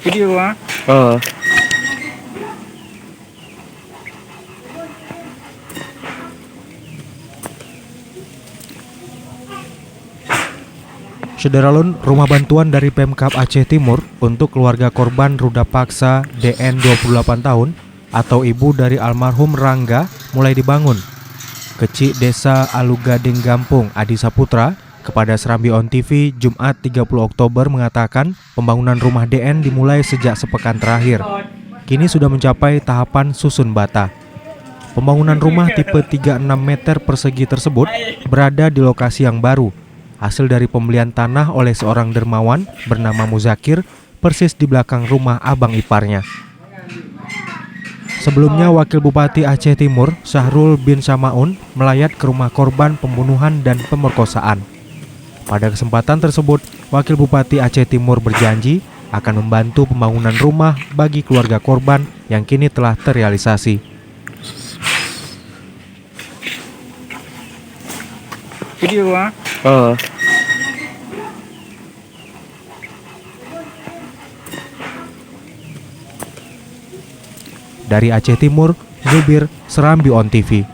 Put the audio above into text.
Video ah. Oh, Sederalun, rumah bantuan dari Pemkab Aceh Timur untuk keluarga korban ruda paksa DN 28 tahun atau ibu dari almarhum Rangga mulai dibangun. Kecik Desa Alugading Gampung Adi Saputra kepada Serambi On TV Jumat 30 Oktober mengatakan pembangunan rumah DN dimulai sejak sepekan terakhir. Kini sudah mencapai tahapan susun bata. Pembangunan rumah tipe 36 meter persegi tersebut berada di lokasi yang baru, hasil dari pembelian tanah oleh seorang dermawan bernama Muzakir, persis di belakang rumah abang iparnya. Sebelumnya, Wakil Bupati Aceh Timur, Syahrul bin Samaun, melayat ke rumah korban pembunuhan dan pemerkosaan. Pada kesempatan tersebut, Wakil Bupati Aceh Timur berjanji akan membantu pembangunan rumah bagi keluarga korban yang kini telah terrealisasi. Video ah. oh. Dari Aceh Timur, Zubir, Serambi On TV.